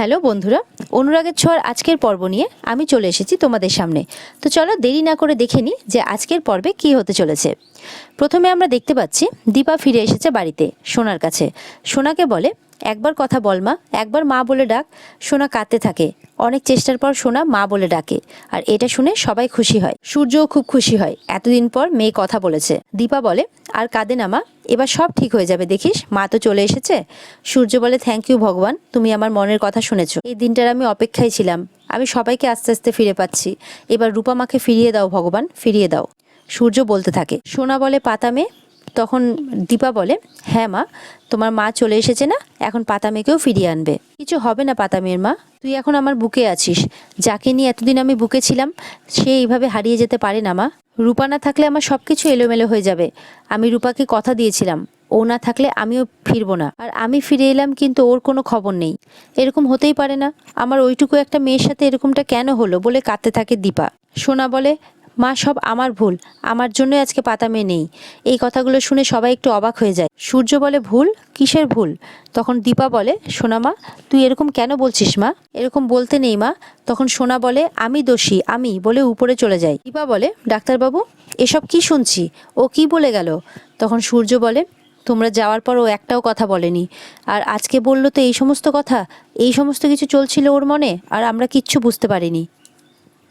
Hello বন্ধুরা, অনুরাগের ছোঁয়ার আজকের পর্ব নিয়ে আমি চলে এসেছি তোমাদের সামনে। তো চলো দেরি না করে দেখে নিই যে আজকের পর্বে কি হতে চলেছে। প্রথমে আমরা দেখতে পাচ্ছি দীপা ফিরে এসেছে বাড়িতে সোনার কাছে। সোনাকে বলে, একবার কথা বল মা, একবার মা বলে ডাক। সোনা কাঁদতে থাকে। অনেক চেষ্টার পর সোনা মা বলে ডাকে, আর এটা শুনে সবাই খুশি হয়। সূর্যও খুব খুশি হয়, এতদিন পর মেয়ে কথা বলেছে। দীপা বলে, আর কাঁদে না মা, এবার সব ঠিক হয়ে যাবে, দেখিস মা তো চলে এসেছে। সূর্য বলে, থ্যাংক ইউ ভগবান, তুমি আমার মনের কথা শুনেছো। এই দিনটার আমি অপেক্ষায় ছিলাম। আমি সবাইকে আস্তে আস্তে ফিরে পাচ্ছি। এবার রূপা মাকে ফিরিয়ে দাও ভগবান, ফিরিয়ে দাও। সূর্য বলতে থাকে। সোনা বলে, পাতা মেয়ে। তখন দীপা বলে, হ্যাঁ মা, তোমার মা চলে এসেছে না, এখন পাতা মেয়েকেও ফিরিয়ে আনবে। কিছু হবে না পাতা মেয়ের মা, তুই এখন আমার বুকে আছিস। যাকে নিয়ে এতদিন আমি বুকে ছিলাম সে এইভাবে হারিয়ে যেতে পারে না মা। রূপা না থাকলে আমার সব কিছু এলোমেলো হয়ে যাবে। আমি রূপাকে কথা দিয়েছিলাম, ও না থাকলে আমিও ফিরবো না। আর আমি ফিরে এলাম কিন্তু ওর কোনো খবর নেই। এরকম হতেই পারে না, আমার ওইটুকু একটা মেয়ের সাথে এরকমটা কেন হলো বলে কাঁদতে থাকে দীপা। সোনা বলে, মা সব আমার ভুল, আমার জন্যই আজকে পাতা মেয়ে নেই। এই কথাগুলো শুনে সবাই একটু অবাক হয়ে যায়। সূর্য বলে, ভুল? কিসের ভুল? তখন দীপা বলে, সোনা মা তুই এরকম কেন বলছিস মা, এরকম বলতে নেই মা। তখন সোনা বলে, আমি দোষী, আমি বলে উপরে চলে যায়। দীপা বলে, ডাক্তারবাবু এসব কি শুনছি, ও কি বলে গেল? তখন সূর্য বলে, তোমরা যাওয়ার পর ও একটাও কথা বলেনি, আর আজকে বললো তো এই সমস্ত কথা, এই সমস্ত কিছু চলছিল ওর মনে, আর আমরা কিচ্ছু বুঝতে পারিনি।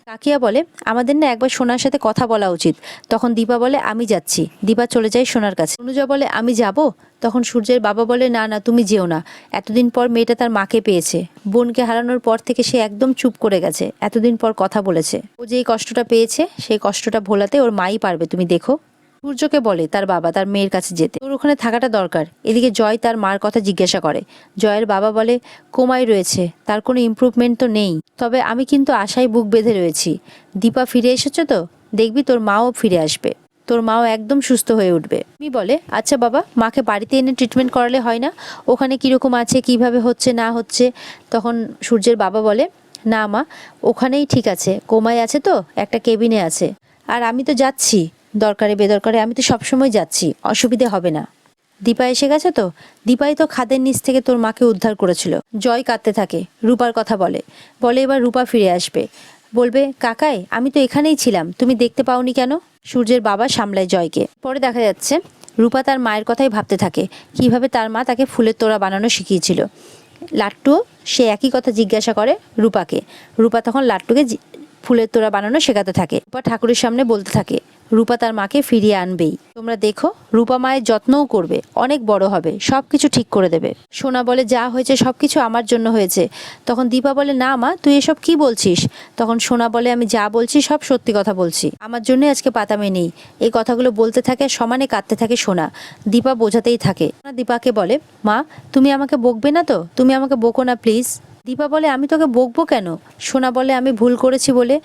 কাকিয়া বলে, আমাদের না একবার সোনার সাথে কথা বলা উচিত। তখন দীপা বলে, আমি যাচ্ছি। দীপা চলে যায় সোনার কাছে। অনুজা বলে, আমি যাব। তখন সূর্যের বাবা বলে, না না তুমি যেও না। এতদিন পর মেয়েটা তার মাকে পেয়েছে। বোনকে হারানোর পর থেকে সে একদম চুপ করে গেছে, এতদিন পর কথা বলেছে। ও যেই কষ্টটা পেয়েছে সেই কষ্টটা ভোলাতে ওর মাই পারবে, তুমি দেখো। সূর্যকে বলে তার বাবা তার মেয়ের কাছে যেতে, তোর ওখানে থাকাটা দরকার। এদিকে জয় তার মার কথা জিজ্ঞাসা করে। জয়ের বাবা বলে, কোমায় রয়েছে, তার কোনো ইমপ্রুভমেন্ট তো নেই, তবে আমি কিন্তু আশায় বুক বেঁধে রয়েছি। দীপা ফিরে এসেছে তো, দেখবি তোর মাও ফিরে আসবে, তোর মাও একদম সুস্থ হয়ে উঠবে। তুমি বলে, আচ্ছা বাবা, মাকে বাড়িতে এনে ট্রিটমেন্ট করালে হয় না? ওখানে কীরকম আছে, কিভাবে হচ্ছে না হচ্ছে? তখন সূর্যের বাবা বলে, না মা, ওখানেই ঠিক আছে, কোমায় আছে তো, একটা কেবিনে আছে। আর আমি তো যাচ্ছি, দরকারে বেদরকারে আমি তো সবসময় যাচ্ছি, অসুবিধে হবে না। দীপা এসে গেছে তো, দীপাই তো খাদের নিচ থেকে তোর মাকে উদ্ধার করেছিল। জয় কাঁদতে থাকে, রূপার কথা বলে, বলে এবার রূপা ফিরে আসবে। বলবে, কাকাই আমি তো এখানেই ছিলাম, তুমি দেখতে পাওনি কেন? সূর্যের বাবা সামলায় জয়কে। পরে দেখা যাচ্ছে রূপা তার মায়ের কথাই ভাবতে থাকে, কিভাবে তার মা তাকে ফুলের তোড়া বানানো শিখিয়েছিল। লাট্টুও সে একই কথা জিজ্ঞাসা করে রূপাকে। রূপা তখন লাট্টুকে ফুলের তোড়া বানানো শেখাতে থাকে। রূপা ঠাকুরের সামনে বলতে থাকে, রূপা তার মাকে ফিরিয়ে আনবেই, তোমরা দেখো, রূপা মায়ের যত্নও করবে, অনেক বড় হবে, সব কিছু ঠিক করে দেবে। সোনা বলে, যা হয়েছে সব কিছু আমার জন্য হয়েছে। তখন দীপা বলে, না মা তুই এসব কি বলছিস? তখন সোনা বলে, আমি যা বলছি সব সত্যি কথা বলছি, আমার জন্যই আজকে পাতা মেয়ে নেই। এই কথাগুলো বলতে থাকে, সমানে কাঁদতে থাকে সোনা। দীপা বোঝাতেই থাকে। দীপাকে বলে, মা তুমি আমাকে বকবে না তো, তুমি আমাকে বকো না প্লিজ। দীপা বলে, আমি তোকে বকবো কেন? সোনা বলে, আমি ভুল করেছি বলে।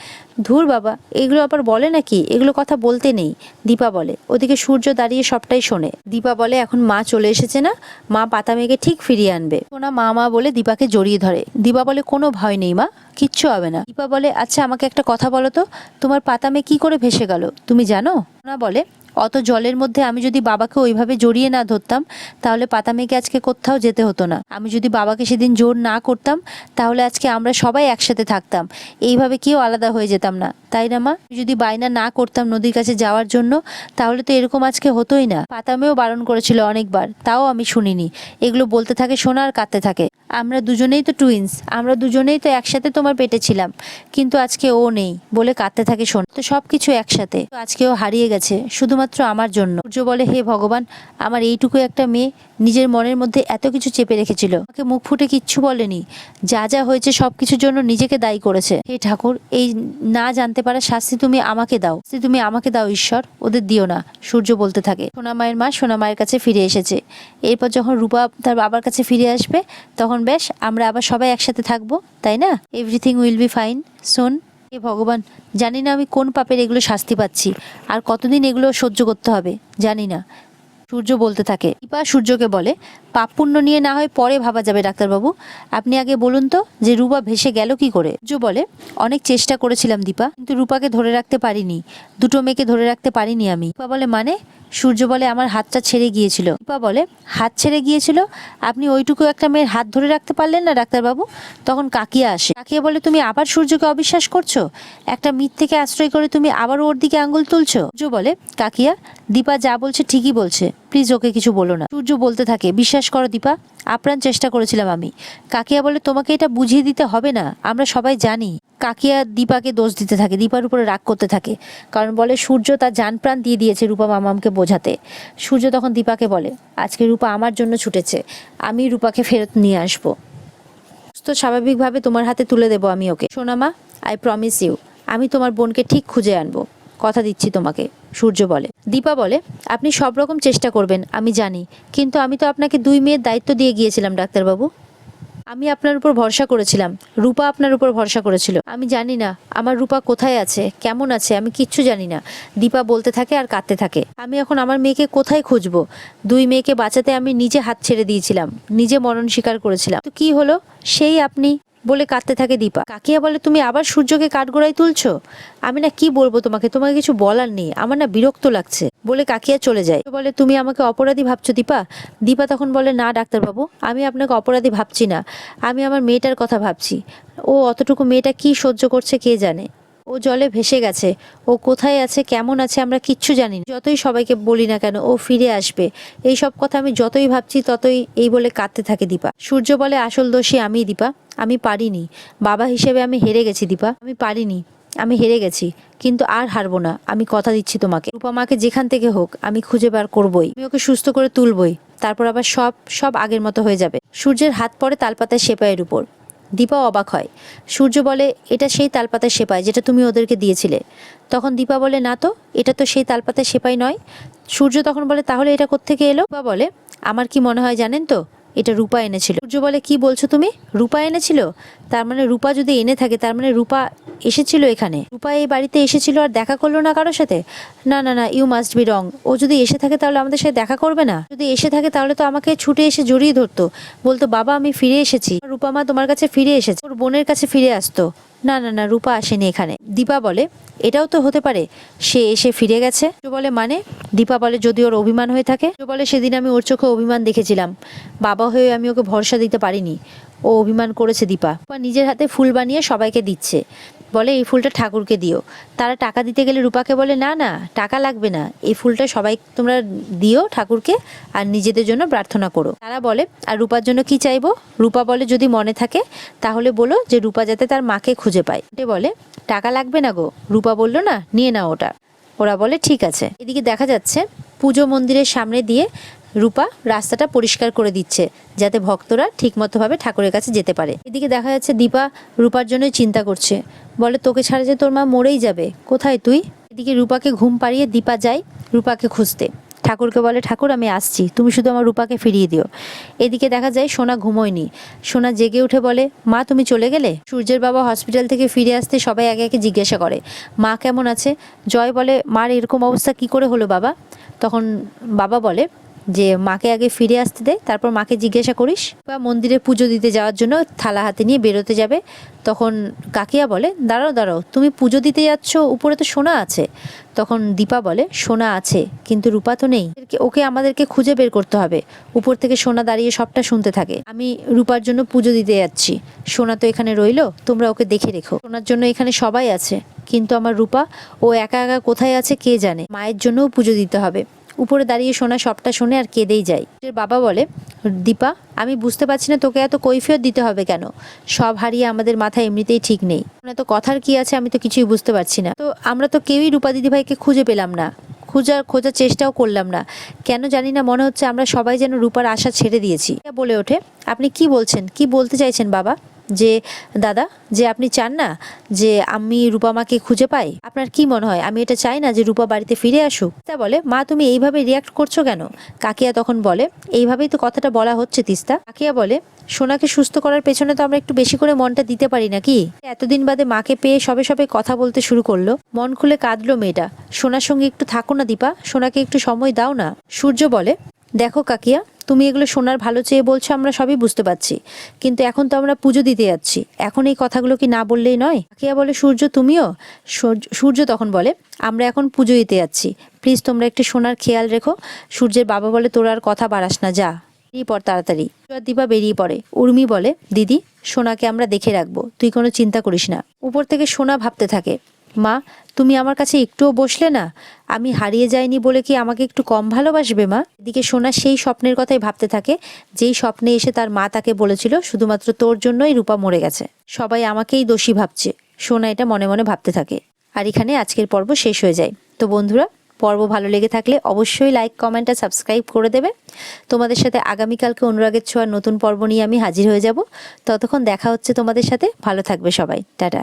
ধুর বাবা, এগুলো আবার বলে নাকি, এগুলো কথা বলতে নেই। দীপা বলে। ওদিকে সূর্য দাঁড়িয়ে সবটাই শোনে। দীপা বলে, এখন মা চলে এসেছে না, মা পাতা মেয়েকে ঠিক ফিরিয়ে আনবে। সোনা মা মা বলে দীপাকে জড়িয়ে ধরে। দীপা বলে, কোনো ভয় নেই মা, কিচ্ছু হবে না। দীপা বলে, আচ্ছা আমাকে একটা কথা বলো তো, তোমার পাতা মেয়ে কি করে ভেসে গেল তুমি জানো? সোনা বলে, অত জলের মধ্যে আমি যদি বাবাকে ওইভাবে জড়িয়ে না ধরতাম তাহলে পাতা মেয়েকে আজকে কোথাও যেতে হতো না। আমি যদি বাবাকে সেদিন জোর না করতাম তাহলে আজকে আমরা সবাই একসাথে থাকতাম, এইভাবে কেউ আলাদা হয়ে যেতাম না, তাই না মা? যদি বায়না না করতাম নদীর কাছে যাওয়ার জন্য তাহলে তো এরকম আজকে হতোই না। পাতা মেয়েও বারণ করেছিল অনেকবার, তাও আমি শুনিনি। এগুলো বলতে থাকে সোনা আর কাঁদতে থাকে। আমরা দুজনেই তো টুইন্স, আমরা দুজনেই তো একসাথে তোমার পেটে ছিলাম, কিন্তু আজকে ও নেই বলে কাঁদতে থাকে সোনা। তো সবকিছু একসাথে, আজকেও হারিয়ে গেছে শুধুমাত্র আমার জন্য। সূর্য বলে, হে ভগবান, আমার এইটুকু একটা মেয়ে নিজের মনের মধ্যে এত কিছু চেপে রেখেছিল, আমাকে মুখ ফুটে কিচ্ছু বলেনি, যা যা হয়েছে সবকিছুর জন্য নিজেকে দায়ী করেছে। হে ঠাকুর, এই না জানতে পারা শাস্তি তুমি আমাকে দাও, তুমি আমাকে দাও ঈশ্বর, ওদের দিও না। সূর্য বলতে থাকে। সোনা মায়ের মা সোনা মায়ের কাছে ফিরে এসেছে। এরপর যখন রূপা তার বাবার কাছে ফিরে আসবে তখন বেশ আমরা আবার সবাই একসাথে থাকবো, তাই না? এভরিথিং উইল বি ফাইন সোন। হে ভগবান, জানি না আমি কোন পাপের এগুলো শাস্তি পাচ্ছি, আর কতদিন এগুলো সহ্য করতে হবে জানি না। সূর্য বলতে থাকে। দীপা সূর্যকে বলে, পাপ পুণ্য নিয়ে না হয় পরে ভাবা যাবে ডাক্তারবাবু, আপনি আগে বলুন তো যে রূপা ভেসে গেল কি করে। সূর্য বলে, অনেক চেষ্টা করেছিলাম দীপা, কিন্তু রূপাকে ধরে রাখতে পারিনি, দুটো মেয়েকে ধরে রাখতে পারিনি আমি। দীপা বলে, মানে? সূর্য বলে, আমার হাতটা ছেড়ে গিয়েছিল। দীপা বলে, হাত ছেড়ে গিয়েছিল? আপনি ওইটুকু একটা মেয়ের হাত ধরে রাখতে পারলেন না ডাক্তারবাবু? তখন কাকিয়া আসে। কাকিয়া বলে, তুমি আবার সূর্যকে অবিশ্বাস করছো? একটা মিথ্যেকে আশ্রয় করে তুমি আবারও ওর দিকে আঙুল তুলছো। সূর্য বলে, কাকিয়া, দীপা যা বলছে ঠিকই বলছে, প্লিজ ওকে কিছু বলো না। সূর্য বলতে থাকে, বিশ্বাস করো দীপা, আপ্রাণ চেষ্টা করেছিলাম আমি। কাকিয়া বলে, তোমাকে এটা বুঝিয়ে দিতে হবে না, আমরা সবাই জানি। কাকিয়া দীপাকে দোষ দিতে থাকে, দীপার উপরে রাগ করতে থাকে, কারণ বলে সূর্য তার জান প্রাণ দিয়ে দিয়েছে রূপা মামামকে বোঝাতে। সূর্য তখন দীপাকে বলে, আজকে রূপা আমার জন্য ছুটেছে, আমি রূপাকে ফেরত নিয়ে আসবো, তো স্বাভাবিকভাবে তোমার হাতে তুলে দেবো আমি ওকে। সোনামা, আই প্রমিস ইউ, আমি তোমার বোনকে ঠিক খুঁজে আনবো, কথা দিচ্ছি তোমাকে। সূর্য বলে। দীপা বলে, আপনি সব রকম চেষ্টা করবেন আমি জানি, কিন্তু আমি তো আপনাকে 2 মেয়ের দায়িত্ব দিয়ে গিয়েছিলাম ডাক্তারবাবু, আমি আপনার উপর ভরসা করেছিলাম, রূপা আপনার উপর ভরসা করেছিল। আমি জানি না আমার রূপা কোথায় আছে, কেমন আছে, আমি কিচ্ছু জানি না। দীপা বলতে থাকে আর কাঁদতে থাকে, আমি এখন আমার মেয়েকে কোথায় খুঁজবো? 2 মেয়েকে বাঁচাতে আমি নিজে হাত ছেড়ে দিয়েছিলাম, নিজে মরণ স্বীকার করেছিলাম, তো কি হলো সেই আপনি, বলে কাঁদতে থাকে দীপা। কাকিয়া বলে, তুমি আবার সূর্যকে কাঠগড়ায় তুলছো? আমি না কি বলবো তোমাকে, তোমাকে কিছু বলার নেই, আমার না বিরক্ত লাগছে, বলে কাকিয়া চলে যায়। বলে, তুমি আমাকে অপরাধী ভাবছো দীপা? দীপা তখন বলে, না ডাক্তারবাবু, আমি আপনাকে অপরাধী ভাবছি না, আমি আমার মেয়েটার কথা ভাবছি। ও অতটুকু মেয়েটা কি সহ্য করছে কে জানে, ও জলে ভেসে গেছে, ও কোথায় আছে কেমন আছে আমরা কিচ্ছু জানি না, যতই সবাইকে বলি না কেন ও ফিরে আসবে, এই সব কথা আমি যতই ভাবছি ততই, এই বলে কাঁদতে থাকে দীপা। সূর্য বলে, আসল দোষী আমি দীপা, আমি পারিনি, বাবা হিসেবে আমি হেরে গেছি দীপা, আমি পারিনি, আমি হেরে গেছি, কিন্তু আর হারবো না, আমি কথা দিচ্ছি তোমাকে, রূপা মাকে যেখান থেকে হোক আমি খুঁজে বার করবই, আমি ওকে সুস্থ করে তুলবই, তারপর আবার সব সব আগের মতো হয়ে যাবে। সূর্যের হাত পড়ে তালপাতার সেপাইয়ের উপর। দীপা অবাক হয়। সূর্য বলে, এটা সেই তালপাতার সেপাই যেটা তুমি ওদেরকে দিয়েছিলে। তখন দীপা বলে, না তো, এটা তো সেই তালপাতার সেপাই নয়। সূর্য তখন বলে, তাহলে এটা কোত্থেকে এলো? দীপা বলে, আমার কি মনে হয় জানেন তো, এটা রূপা এনেছিল। সূর্য বলে, কি বলছো তুমি, রূপা এনেছিল? তার মানে রূপা যদি এনে থাকে তার মানে রূপা এসেছিল এখানে, রূপা এই বাড়িতে এসেছিল আর দেখা করলো না কারোর সাথে? না না না, ইউ মাস্ট বি রং, ও যদি এসে থাকে তাহলে আমাদের সাথে দেখা করবে না? যদি এসে থাকে তাহলে তো আমাকে ছুটে এসে জড়িয়ে ধরতো, বলতো, বাবা আমি ফিরে এসেছি, রূপা মা তোমার কাছে ফিরে এসেছে, ওর বোনের কাছে ফিরে আসতো। না না না, রূপা আসেনি এখানে। দীপা বলে, এটাও তো হতে পারে সে এসে ফিরে গেছে। বলে, মানে? দীপা বলে, যদি ওর অভিমান হয়ে থাকে। বলে, সেদিন আমি ওর চোখে অভিমান দেখেছিলাম, বাবা হয়ে আমি ওকে ভরসা দিতে পারিনি, ও অভিমান করেছে। দীপা নিজের হাতে ফুল বানিয়ে সবাইকে দিচ্ছে, বলে, এই ফুলটা ঠাকুরকে দিও। তারা টাকা দিতে গেলে রূপাকে বলে, না না টাকা লাগবে না, এই ফুলটা সবাই তোমরা দিও ঠাকুরকে, আর নিজেদের জন্য প্রার্থনা করো। তারা বলে, আর রূপার জন্য কি চাইবো? রূপা বলে, যদি মনে থাকে তাহলে বলো যে রূপা যাতে তার মাকে খুঁজে পায়। বলে, টাকা লাগবে না গো, রূপা বললো না, নিয়ে নাও ওটা। ওরা বলে, ঠিক আছে। এদিকে দেখা যাচ্ছে পুজো মন্দিরের সামনে দিয়ে রূপা রাস্তাটা পরিষ্কার করে দিচ্ছে, যাতে ভক্তরা ঠিকমতোভাবে ঠাকুরের কাছে যেতে পারে। এদিকে দেখা যাচ্ছে দীপা রূপার জন্যই চিন্তা করছে, বলে, তোকে ছাড়া যে তোর মা মরেই যাবে, কোথায় তুই? এদিকে রূপাকে ঘুম পাড়িয়ে দীপা যায় রূপাকে খুঁজতে, ঠাকুরকে বলে, ঠাকুর আমি আসছি, তুমি শুধু আমার রূপাকে ফিরিয়ে দিও। এদিকে দেখা যায় সোনা ঘুমোয়নি, সোনা জেগে উঠে বলে, মা তুমি চলে গেলে? সূর্যের বাবা হসপিটাল থেকে ফিরে আসতে সবাই একে একে জিজ্ঞাসা করে, মা কেমন আছে? জয় বলে, মার এরকম অবস্থা কি করে হলো বাবা? তখন বাবা বলে যে মাকে আগে ফিরে আসতে দে, তারপর মাকে জিজ্ঞাসা করিস। বা মন্দিরে পুজো দিতে যাওয়ার জন্য থালা হাতে নিয়ে বেরোতে যাবে, তখন কাকিয়া বলে, দাঁড়াও দাঁড়াও, তুমি পুজো দিতে যাচ্ছ, উপরে তো সোনা আছে। তখন দীপা বলে, সোনা আছে কিন্তু রূপা তো নেই, ওকে আমাদেরকে খুঁজে বের করতে হবে। উপর থেকে সোনা দাঁড়িয়ে সবটা শুনতে থাকে, আমি রূপার জন্য পুজো দিতে যাচ্ছি, সোনা তো এখানে রইলো, তোমরা ওকে দেখে রেখো, সোনার জন্য এখানে সবাই আছে, কিন্তু আমার রূপা, ও একা একা কোথায় আছে কে জানে, মায়ের জন্যও পুজো দিতে হবে। উপরে দাঁড়িয়ে সোনা সবটা শোনে আর কেঁদেই যায়। বাবা বলে, দীপা আমি বুঝতে পারছি না তোকে এত কৈফিয়ত দিতে হবে কেন, সব হারিয়ে আমাদের মাথায় এমনিতেই ঠিক নেই, এত কথার কি আছে আমি তো কিছুই বুঝতে পারছি না। তো আমরা তো কেউই রূপা দিদিভাইকে খুঁজে পেলাম না, খোঁজার চেষ্টাও করলাম না, কেন জানি না মনে হচ্ছে আমরা সবাই যেন রূপার আশা ছেড়ে দিয়েছি। বলে ওঠে, আপনি কি বলছেন, কি বলতে চাইছেন বাবা? যে দাদা, যে আপনি চান না যে আমি রূপামাকে খুঁজে পাই? আপনার কি মনে হয় আমি এটা চাই না যে রূপা বাড়িতে ফিরে আসুক? তিস্তা বলে, মা তুমি এইভাবে রিয়াক্ট করছো কেন? কাকিয়া তখন বলে, এইভাবেই তো কথাটা বলা হচ্ছে তিস্তা। কাকিয়া বলে, সোনাকে সুস্থ করার পেছনে তো আমরা একটু বেশি করে মনটা দিতে পারি নাকি? এতদিন বাদে মাকে পেয়ে সবে সবে কথা বলতে শুরু করলো, মন খুলে কাঁদলো মেয়েটা। সোনার সঙ্গে একটু থাকো না দীপা, সোনাকে একটু সময় দাও না। সূর্য বলে, দেখো কাকিয়া, তুমি এগুলো সোনার ভালো চেয়ে বলছো, আমরা সবই বুঝতে পারছি, কিন্তু এখন তো আমরা পুজো দিতে যাচ্ছি, এখন এই কথাগুলো কি না বললেই নয়? কাকিয়া বলে, সূর্য তুমিও? সূর্য তখন বলে, আমরা এখন পুজো দিতে যাচ্ছি, প্লিজ তোমরা একটু সোনার খেয়াল রেখো। সূর্যের বাবা বলে, তোরা আর কথা বাড়াস না, যা বেরিয়ে পড় তাড়াতাড়ি। দীপা বেরিয়ে পড়ে। উর্মি বলে, দিদি সোনাকে আমরা দেখে রাখবো, তুই কোনো চিন্তা করিস না। উপর থেকে সোনা ভাবতে থাকে, মা তুমি আমার কাছে একটুও বসলে না? আমি হারিয়ে যাইনি বলে কি আমাকে একটু কম ভালোবাসবে মা? এদিকে সোনা সেই স্বপ্নের কথাই ভাবতে থাকে, যেই স্বপ্নে এসে তার মা তাকে বলেছিল শুধুমাত্র তোর জন্যই রূপা মরে গেছে, সবাই আমাকেই দোষী ভাবছে। সোনা এটা মনে মনে ভাবতে থাকে। আর এখানে আজকের পর্ব শেষ হয়ে যায়। তো বন্ধুরা, পর্ব ভালো লেগে থাকলে অবশ্যই লাইক, কমেন্ট আর সাবস্ক্রাইব করে দেবে। তোমাদের সাথে আগামীকালকে অনুরাগের ছোঁয়ার নতুন পর্ব নিয়ে আমি হাজির হয়ে যাব। ততক্ষণ দেখা হচ্ছে তোমাদের সাথে। ভালো থাকবে সবাই, টাটা।